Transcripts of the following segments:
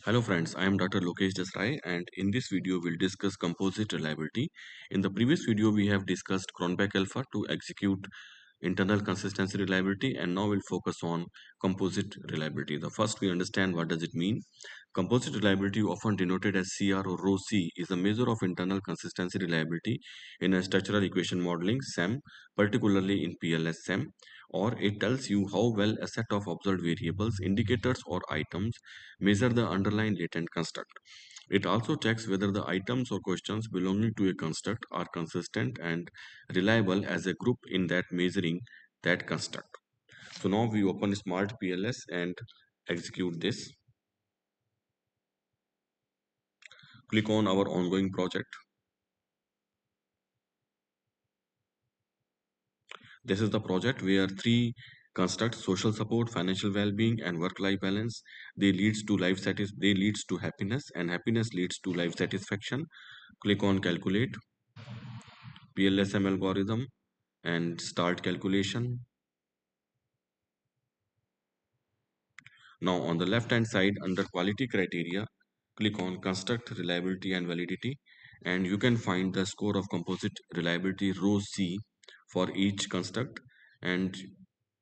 Hello friends, I am Dr. Lokesh Desai and in this video we'll discuss composite reliability. In the previous video we have discussed Cronbach alpha to execute internal consistency reliability, and now we'll focus on composite reliability. The first we understand what does it mean. Composite reliability, often denoted as CR or rho C, is a measure of internal consistency reliability in a structural equation modeling SEM, particularly in PLS SEM, or it tells you how well a set of observed variables, indicators or items measure the underlying latent construct. It also checks whether the items or questions belonging to a construct are consistent and reliable as a group in that measuring that construct. So now we open Smart PLS and execute this. Click on our ongoing project. This is the project where three constructs: social support, financial well-being, and work-life balance. They leads to happiness, and happiness leads to life satisfaction. Click on calculate PLSM algorithm and start calculation. Now on the left hand side under quality criteria, click on construct reliability and validity, and you can find the score of composite reliability row C for each construct, and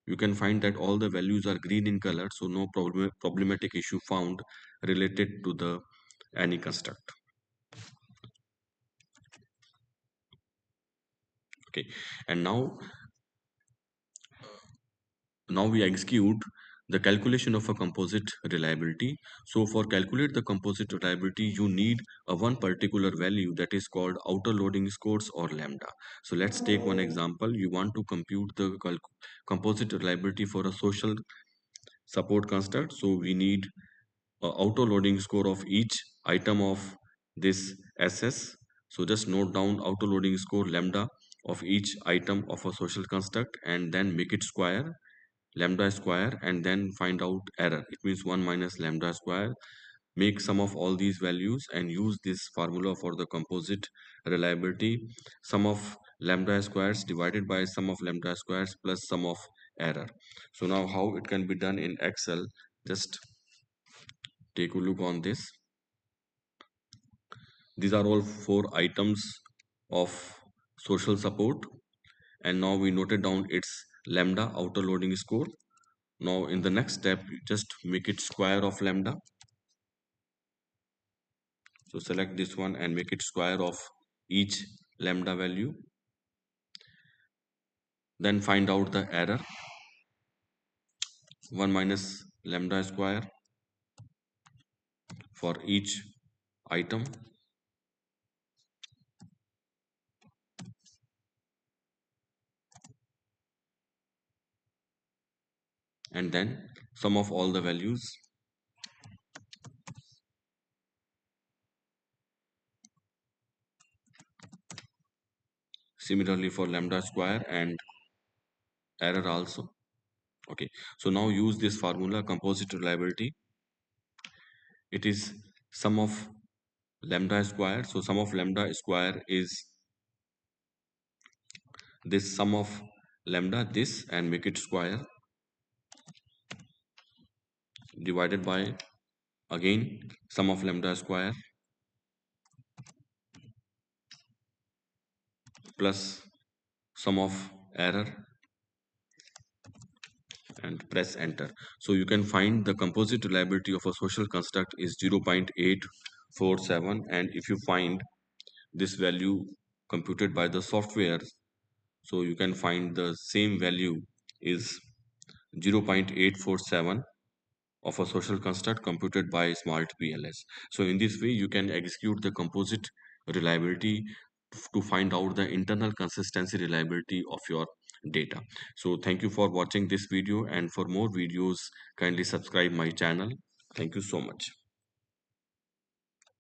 you can find that all the values are green in color, so no problematic issue found related to the any construct. Okay, and now we execute the calculation of a composite reliability. So for calculate the composite reliability, you need a one particular value that is called outer loading scores or lambda. So let's take one example. You want to compute the composite reliability for a social support construct. So we need a auto loading score of each item of this SS. So just note down auto loading score lambda of each item of a social construct and then make it square, lambda square, and then find out error. It means 1 minus lambda square. Make sum of all these values and use this formula for the composite reliability. Sum of lambda squares divided by sum of lambda squares plus sum of error. So now how it can be done in Excel, just take a look on this. These are all four items of social support, and now we noted down its lambda outer loading score. Now in the next step, you just make it square of lambda. So select this one and make it square of each lambda value. Then find out the error, 1 minus lambda square for each item, and then sum of all the values. Similarly for lambda square and error also. Okay, so now use this formula composite reliability. It is sum of lambda square. So sum of lambda square is this sum of lambda, this, and make it square, divided by again sum of lambda square plus sum of error, and press enter. So you can find the composite reliability of a social construct is 0.847, and if you find this value computed by the software, so you can find the same value is 0.847 of a social construct computed by Smart PLS. So in this way, you can execute the composite reliability to find out the internal consistency reliability of your data. So thank you for watching this video, and for more videos, kindly subscribe my channel. Thank you so much.